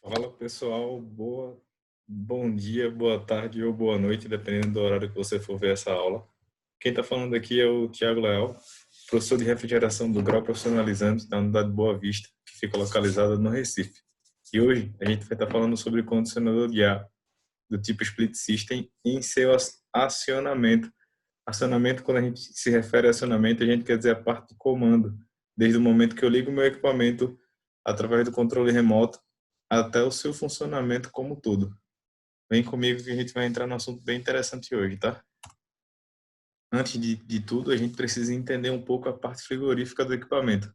Fala pessoal, bom dia, boa tarde ou boa noite, dependendo do horário que você for ver essa aula. Quem está falando aqui é o Thiago Leal, professor de refrigeração do Grau Profissionalizante da Unidade Boa Vista, que fica localizada no Recife. E hoje a gente vai estar falando sobre condicionador de ar do tipo Split System em seu acionamento. Acionamento, quando a gente se refere a acionamento, a gente quer dizer a parte do comando, desde o momento que eu ligo o meu equipamento através do controle remoto até o seu funcionamento como um todo. Vem comigo que a gente vai entrar num assunto bem interessante hoje, tá? Antes de tudo, a gente precisa entender um pouco a parte frigorífica do equipamento.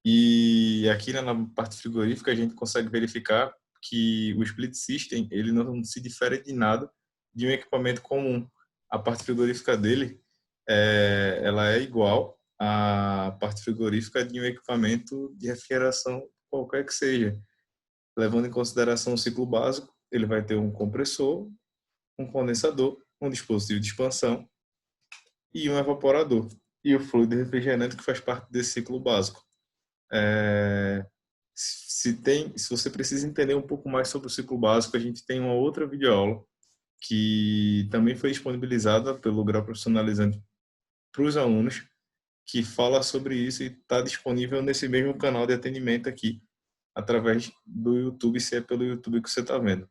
E aqui na parte frigorífica a gente consegue verificar que o split system ele não se difere de nada de um equipamento comum. A parte frigorífica dele ela é igual à parte frigorífica de um equipamento de refrigeração qualquer que seja. Levando em consideração o ciclo básico, ele vai ter um compressor, um condensador, um dispositivo de expansão e um evaporador. E o fluido refrigerante que faz parte desse ciclo básico. Se você precisa entender um pouco mais sobre o ciclo básico, a gente tem uma outra videoaula que também foi disponibilizada pelo Grau Profissionalizante para os alunos, que fala sobre isso e está disponível nesse mesmo canal de atendimento aqui, através do YouTube, se é pelo YouTube que você está vendo.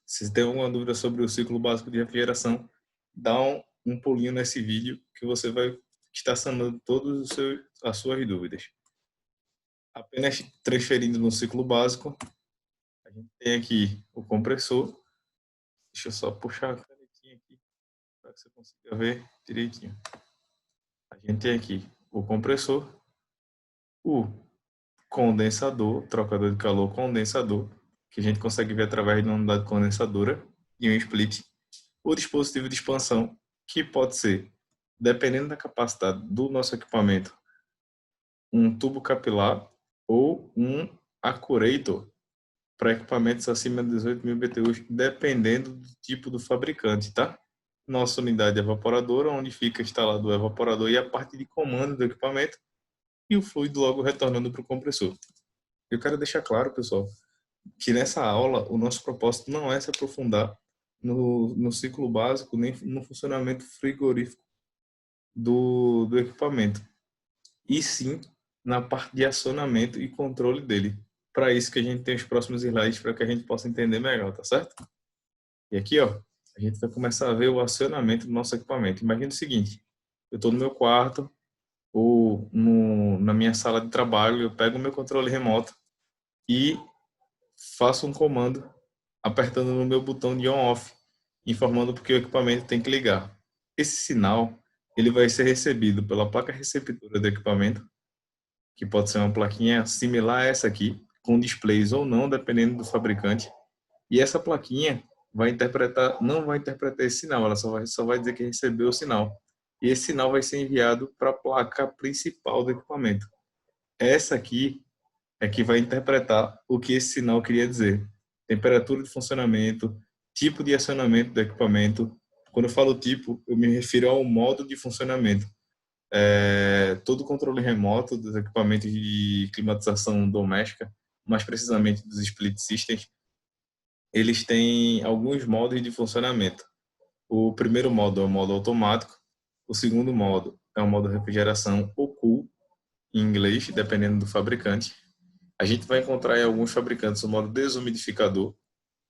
Se tem alguma dúvida sobre o ciclo básico de refrigeração, dá um pulinho nesse vídeo que você vai estar sanando todas as suas dúvidas. Apenas transferindo no ciclo básico, a gente tem aqui o compressor. Deixa eu só puxar a canetinha aqui para que você consiga ver direitinho. A gente tem aqui o compressor, o condensador, trocador de calor condensador, que a gente consegue ver através de uma unidade condensadora e um split. O dispositivo de expansão, que pode ser, dependendo da capacidade do nosso equipamento, um tubo capilar ou um Accurator para equipamentos acima de 18.000 BTUs, dependendo do tipo do fabricante, tá? Nossa unidade evaporadora, onde fica instalado o evaporador e a parte de comando do equipamento, e o fluido logo retornando para o compressor. Eu quero deixar claro, pessoal, que nessa aula o nosso propósito não é se aprofundar no ciclo básico nem no funcionamento frigorífico do equipamento, e sim na parte de acionamento e controle dele. Para isso que a gente tem os próximos slides para que a gente possa entender melhor, tá certo? E aqui, ó, a gente vai começar a ver o acionamento do nosso equipamento. Imagina o seguinte, eu estou no meu quarto ou na minha sala de trabalho, eu pego o meu controle remoto e faço um comando apertando no meu botão de on-off, informando porque o equipamento tem que ligar. Esse sinal ele vai ser recebido pela placa receptora do equipamento, que pode ser uma plaquinha similar a essa aqui, com displays ou não, dependendo do fabricante. E essa plaquinha não vai interpretar esse sinal, ela só vai dizer que recebeu o sinal. E esse sinal vai ser enviado para a placa principal do equipamento. Essa aqui é que vai interpretar o que esse sinal queria dizer. Temperatura de funcionamento, tipo de acionamento do equipamento. Quando eu falo tipo, eu me refiro ao modo de funcionamento. Todo o controle remoto dos equipamentos de climatização doméstica, mais precisamente dos split systems, eles têm alguns modos de funcionamento. O primeiro modo é o modo automático, o segundo modo é o modo refrigeração ou cool, em inglês, dependendo do fabricante. A gente vai encontrar em alguns fabricantes o modo desumidificador,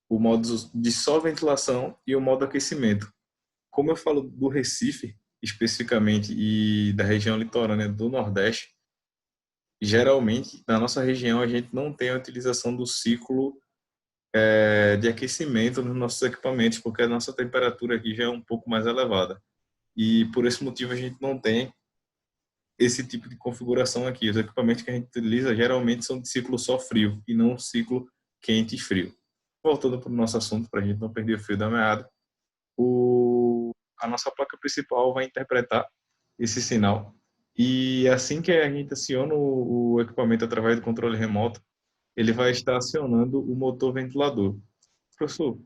o modo de só ventilação e o modo aquecimento. Como eu falo do Recife, especificamente, e da região litorânea do Nordeste, geralmente, na nossa região, a gente não tem a utilização do ciclo de aquecimento nos nossos equipamentos, porque a nossa temperatura aqui já é um pouco mais elevada. E por esse motivo a gente não tem esse tipo de configuração aqui. Os equipamentos que a gente utiliza geralmente são de ciclo só frio e não ciclo quente e frio. Voltando para o nosso assunto, para a gente não perder o fio da meada, a nossa placa principal vai interpretar esse sinal. E assim que a gente aciona o equipamento através do controle remoto, ele vai estar acionando o motor ventilador. Professor,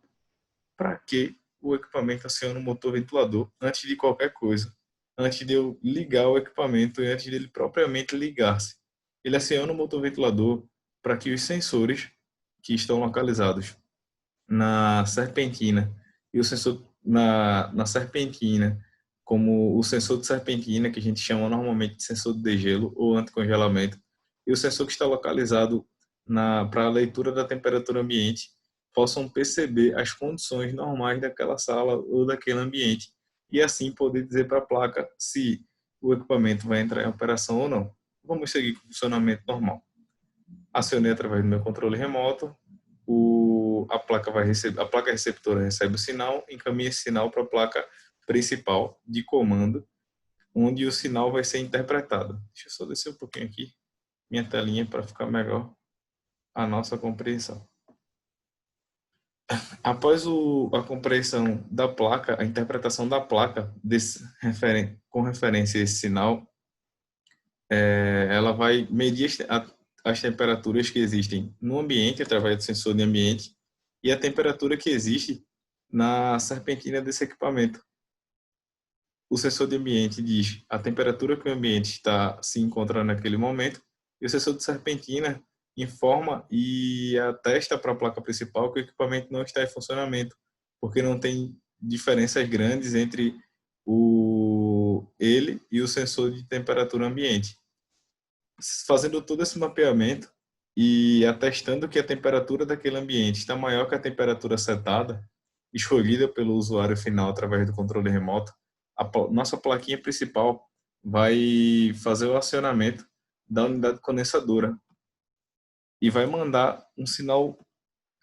para que o equipamento aciona o motor ventilador antes de qualquer coisa? Antes de eu ligar o equipamento e antes dele propriamente ligar-se. Ele aciona o motor ventilador para que os sensores que estão localizados na serpentina e o sensor na serpentina, como o sensor de serpentina, que a gente chama normalmente de sensor de degelo ou anticongelamento, e o sensor que está localizado para a leitura da temperatura ambiente, possam perceber as condições normais daquela sala ou daquele ambiente, e assim poder dizer para a placa se o equipamento vai entrar em operação ou não. Vamos seguir com o funcionamento normal. Acionei através do meu controle remoto, a placa receptora recebe o sinal, encaminha esse sinal para a placa principal de comando, onde o sinal vai ser interpretado. Deixa eu só descer um pouquinho aqui minha telinha para ficar melhor a nossa compreensão. Após a compreensão da placa, a interpretação da placa com referência a esse sinal, ela vai medir as temperaturas que existem no ambiente, através do sensor de ambiente, e a temperatura que existe na serpentina desse equipamento. O sensor de ambiente diz a temperatura que o ambiente se encontra naquele momento, e o sensor de serpentina informa e atesta para a placa principal que o equipamento não está em funcionamento, porque não tem diferenças grandes entre ele e o sensor de temperatura ambiente. Fazendo todo esse mapeamento e atestando que a temperatura daquele ambiente está maior que a temperatura setada, escolhida pelo usuário final através do controle remoto, nossa plaquinha principal vai fazer o acionamento da unidade condensadora e vai mandar um sinal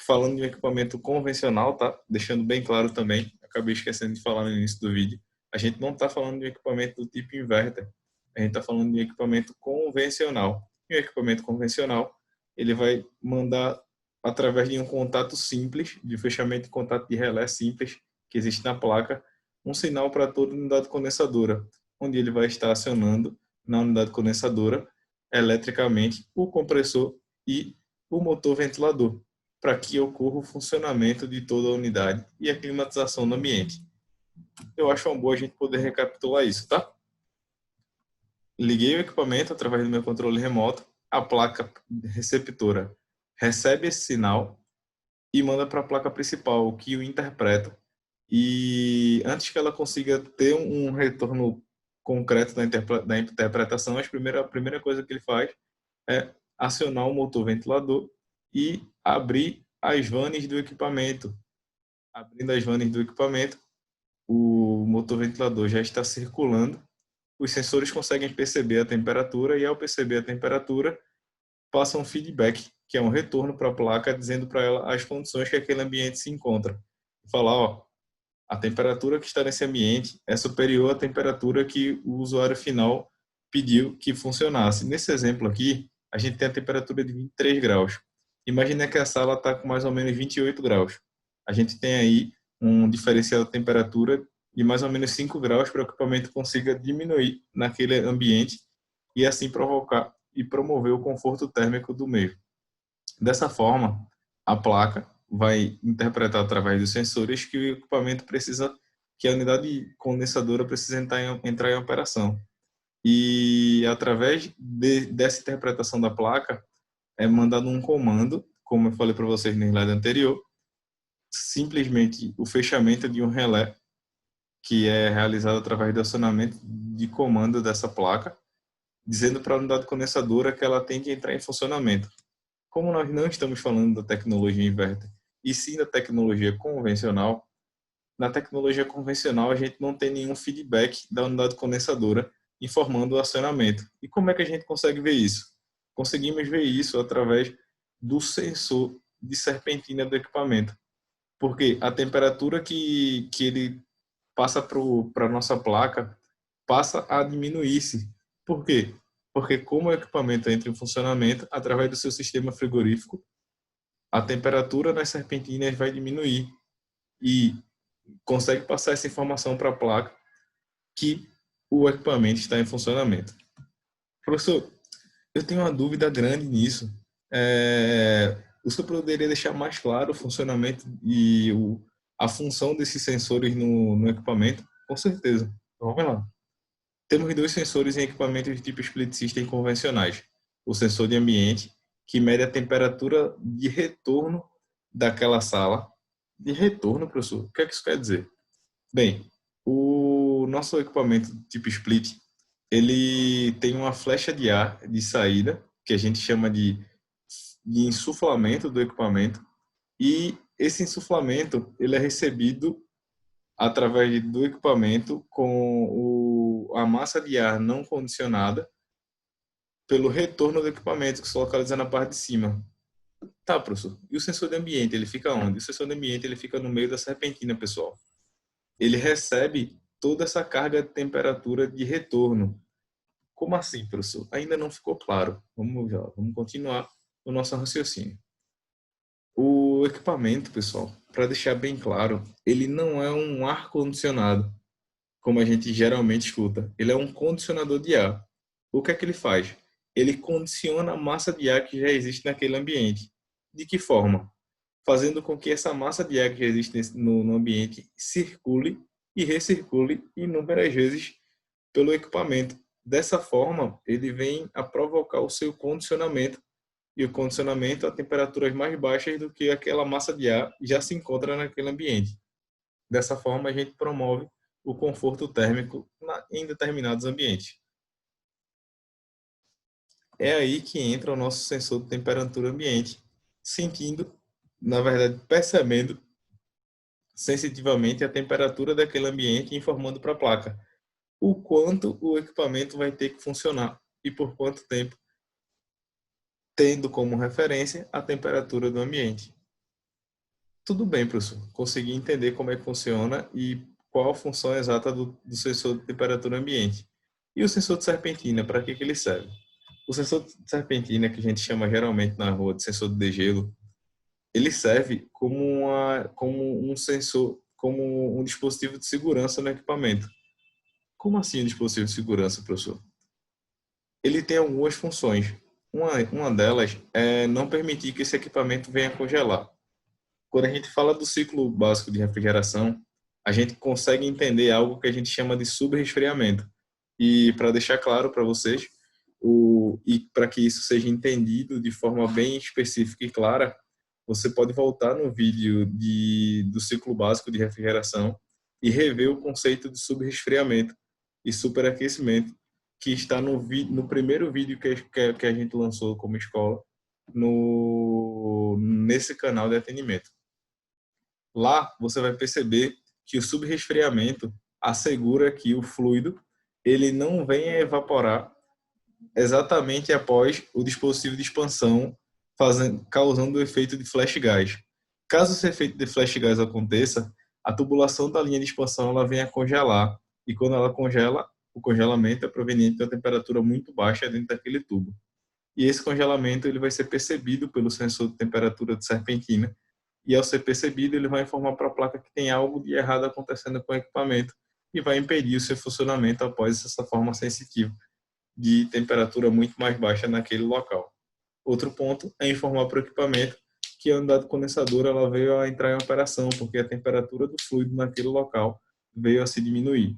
falando de um equipamento convencional, tá? Deixando bem claro também, acabei esquecendo de falar no início do vídeo, a gente não está falando de um equipamento do tipo inverter, a gente está falando de um equipamento convencional. E o equipamento convencional, ele vai mandar através de um contato simples, de fechamento de contato de relé simples que existe na placa, um sinal para toda unidade condensadora, onde ele vai estar acionando na unidade condensadora eletricamente o compressor e o motor ventilador, para que ocorra o funcionamento de toda a unidade e a climatização do ambiente. Eu acho uma boa a gente poder recapitular isso, tá? Liguei o equipamento através do meu controle remoto, a placa receptora recebe esse sinal e manda para a placa principal, que o interpreta. E antes que ela consiga ter um retorno concreto da interpretação, a primeira coisa que ele faz é acionar o motor ventilador e abrir as vanes do equipamento. Abrindo as vanes do equipamento, o motor ventilador já está circulando, os sensores conseguem perceber a temperatura e, ao perceber a temperatura, passam um feedback, que é um retorno para a placa, dizendo para ela as condições que aquele ambiente se encontra. Falar, ó, a temperatura que está nesse ambiente é superior à temperatura que o usuário final pediu que funcionasse. Nesse exemplo aqui, a gente tem a temperatura de 23 graus. Imagina que a sala está com mais ou menos 28 graus. A gente tem aí um diferencial de temperatura de mais ou menos 5 graus para que o equipamento consiga diminuir naquele ambiente e assim provocar e promover o conforto térmico do mesmo. Dessa forma, a placa vai interpretar através dos sensores que o equipamento precisa, que a unidade condensadora precisa entrar em operação. E através dessa interpretação da placa, é mandado um comando, como eu falei para vocês no slide anterior, simplesmente o fechamento de um relé, que é realizado através do acionamento de comando dessa placa, dizendo para a unidade condensadora que ela tem que entrar em funcionamento. Como nós não estamos falando da tecnologia inverter, e sim da tecnologia convencional, na tecnologia convencional a gente não tem nenhum feedback da unidade condensadora informando o acionamento. E como é que a gente consegue ver isso? Conseguimos ver isso através do sensor de serpentina do equipamento. Porque a temperatura que ele passa para a nossa placa passa a diminuir-se. Por quê? Porque como o equipamento entra em funcionamento, através do seu sistema frigorífico, a temperatura nas serpentinas vai diminuir e consegue passar essa informação para a placa que o equipamento está em funcionamento. Professor, eu tenho uma dúvida grande nisso. O senhor poderia deixar mais claro o funcionamento e a função desses sensores no equipamento? Com certeza. Então, vamos lá. Temos dois sensores em equipamentos de tipo split system convencionais. O sensor de ambiente que mede a temperatura de retorno daquela sala. De retorno, professor? O que é que isso quer dizer? Bem, o nosso equipamento tipo split, ele tem uma flecha de ar de saída, que a gente chama de insuflamento do equipamento, e esse insuflamento ele é recebido através do equipamento com a massa de ar não condicionada pelo retorno do equipamento, que se localiza na parte de cima. Tá, professor. E o sensor de ambiente, ele fica onde? O sensor de ambiente, ele fica no meio da serpentina, pessoal. Ele recebe toda essa carga de temperatura de retorno. Como assim, professor? Ainda não ficou claro. Vamos continuar o nosso raciocínio. O equipamento, pessoal, para deixar bem claro, ele não é um ar-condicionado, como a gente geralmente escuta. Ele é um condicionador de ar. O que é que ele faz? Ele condiciona a massa de ar que já existe naquele ambiente. De que forma? Fazendo com que essa massa de ar que já existe no ambiente circule e recircule inúmeras vezes pelo equipamento. Dessa forma, ele vem a provocar o seu condicionamento, e o condicionamento a temperaturas mais baixas do que aquela massa de ar já se encontra naquele ambiente. Dessa forma, a gente promove o conforto térmico em determinados ambientes. É aí que entra o nosso sensor de temperatura ambiente, sentindo, na verdade, percebendo sensitivamente a temperatura daquele ambiente, informando para a placa o quanto o equipamento vai ter que funcionar e por quanto tempo, tendo como referência a temperatura do ambiente. Tudo bem, professor. Consegui entender como é que funciona e qual a função exata do sensor de temperatura ambiente. E o sensor de serpentina, para que ele serve? O sensor de serpentina, que a gente chama geralmente na rua de sensor de degelo, ele serve como um sensor, como um dispositivo de segurança no equipamento. Como assim um dispositivo de segurança, professor? Ele tem algumas funções. Uma delas é não permitir que esse equipamento venha congelar. Quando a gente fala do ciclo básico de refrigeração, a gente consegue entender algo que a gente chama de subresfriamento. E para deixar claro para vocês, e para que isso seja entendido de forma bem específica e clara, você pode voltar no vídeo do ciclo básico de refrigeração e rever o conceito de subresfriamento e superaquecimento, que está no primeiro vídeo que a gente lançou como escola nesse canal de atendimento. Lá você vai perceber que o subresfriamento assegura que o fluido ele não venha evaporar exatamente após o dispositivo de expansão causando o efeito de flash gas. Caso esse efeito de flash gas aconteça, a tubulação da linha de expansão ela vem a congelar, e quando ela congela, o congelamento é proveniente de uma temperatura muito baixa dentro daquele tubo. E esse congelamento ele vai ser percebido pelo sensor de temperatura de serpentina, e ao ser percebido ele vai informar para a placa que tem algo de errado acontecendo com o equipamento e vai impedir o seu funcionamento após essa forma sensitiva de temperatura muito mais baixa naquele local. Outro ponto é informar para o equipamento que a unidade condensadora ela veio a entrar em operação, porque a temperatura do fluido naquele local veio a se diminuir.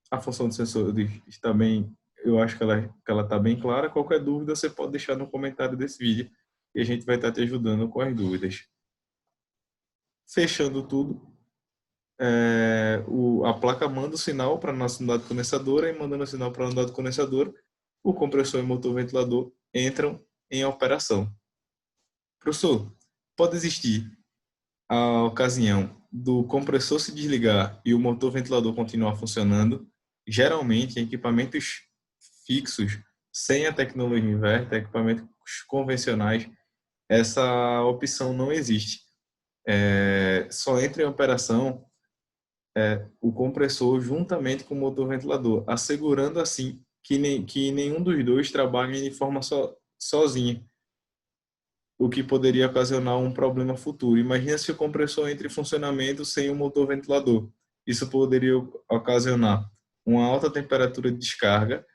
A função do sensor está bem, eu acho que ela está bem clara. Qualquer dúvida você pode deixar no comentário desse vídeo e a gente vai estar te ajudando com as dúvidas. Fechando tudo, a placa manda o sinal para a nossa unidade condensadora, e mandando o sinal para a unidade condensadora, o compressor e o motor ventilador entram em operação. Professor, pode existir a ocasião do compressor se desligar e o motor ventilador continuar funcionando, geralmente em equipamentos fixos, sem a tecnologia inverter, equipamentos convencionais, essa opção não existe. Só entra em operação o compressor juntamente com o motor ventilador, assegurando assim que nenhum dos dois trabalhe de forma sozinha, o que poderia ocasionar um problema futuro. Imagina se o compressor entra em funcionamento sem o motor ventilador. Isso poderia ocasionar uma alta temperatura de descarga,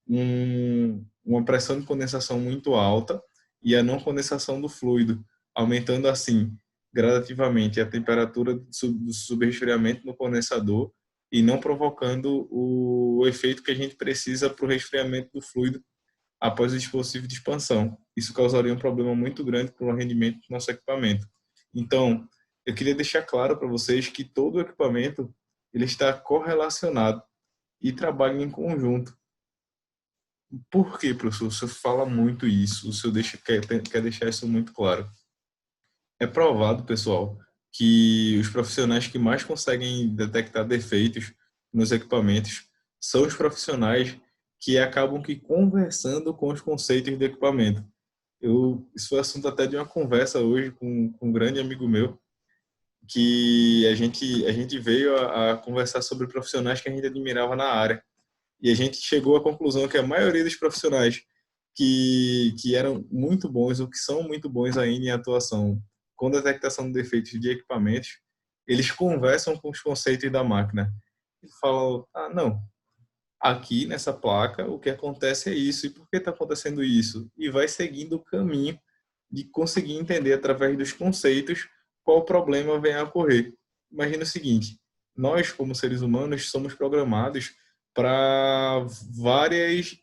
uma pressão de condensação muito alta e a não condensação do fluido, aumentando assim gradativamente a temperatura do subresfriamento no condensador e não provocando o efeito que a gente precisa para o resfriamento do fluido após o dispositivo de expansão. Isso causaria um problema muito grande para o rendimento do nosso equipamento. Então, eu queria deixar claro para vocês que todo o equipamento ele está correlacionado e trabalha em conjunto. Por quê, professor? O senhor fala muito isso, o senhor quer deixar isso muito claro. É provado, pessoal, que os profissionais que mais conseguem detectar defeitos nos equipamentos são os profissionais que acabam que conversando com os conceitos do equipamento. Isso foi assunto até de uma conversa hoje com um grande amigo meu, que a gente veio a conversar sobre profissionais que a gente admirava na área. E a gente chegou à conclusão que a maioria dos profissionais que eram muito bons ou que são muito bons ainda em atuação com detectação de defeitos de equipamentos, eles conversam com os conceitos da máquina. E falam, não, aqui nessa placa o que acontece é isso, e por que está acontecendo isso? E vai seguindo o caminho de conseguir entender através dos conceitos qual problema vem a ocorrer. Imagina o seguinte, nós como seres humanos somos programados para várias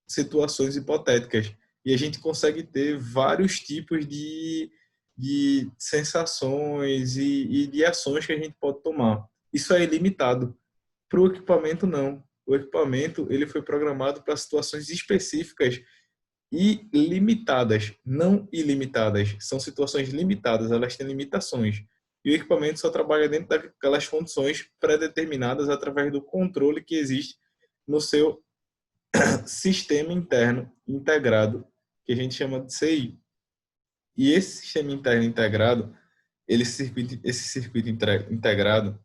situações hipotéticas e a gente consegue ter vários tipos de sensações e de ações que a gente pode tomar. Isso é ilimitado. Para o equipamento, não. O equipamento ele foi programado para situações específicas e limitadas, não ilimitadas. São situações limitadas, elas têm limitações. E o equipamento só trabalha dentro daquelas condições pré-determinadas através do controle que existe no seu sistema interno integrado, que a gente chama de CI. E esse sistema interno integrado, esse circuito integrado,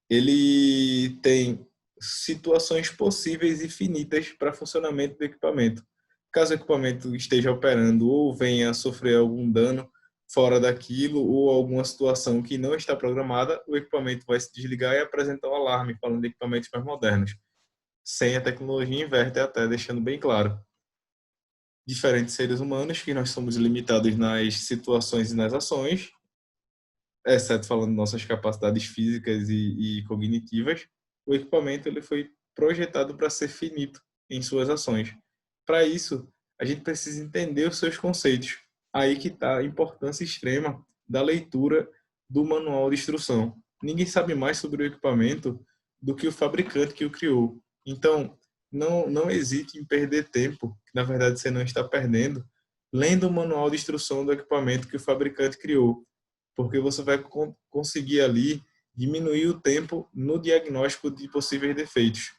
ele tem situações possíveis e finitas para funcionamento do equipamento. Caso o equipamento esteja operando ou venha a sofrer algum dano fora daquilo ou alguma situação que não está programada, o equipamento vai se desligar e apresentar um alarme, falando de equipamentos mais modernos, sem a tecnologia inverter até, deixando bem claro. Diferentes seres humanos, que nós somos limitados nas situações e nas ações, exceto falando de nossas capacidades físicas e cognitivas, o equipamento ele foi projetado para ser finito em suas ações. Para isso, a gente precisa entender os seus conceitos. Aí que está a importância extrema da leitura do manual de instrução. Ninguém sabe mais sobre o equipamento do que o fabricante que o criou. Então, não hesite em perder tempo, que na verdade você não está perdendo, lendo o manual de instrução do equipamento que o fabricante criou, porque você vai conseguir ali diminuir o tempo no diagnóstico de possíveis defeitos.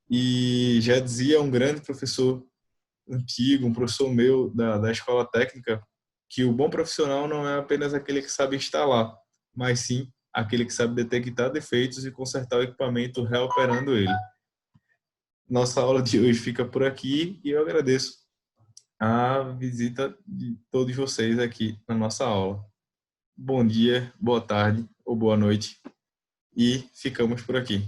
E já dizia um grande professor antigo, um professor meu da escola técnica, que o bom profissional não é apenas aquele que sabe instalar, mas sim aquele que sabe detectar defeitos e consertar o equipamento reoperando ele. Nossa aula de hoje fica por aqui e eu agradeço a visita de todos vocês aqui na nossa aula. Bom dia, boa tarde ou boa noite e ficamos por aqui.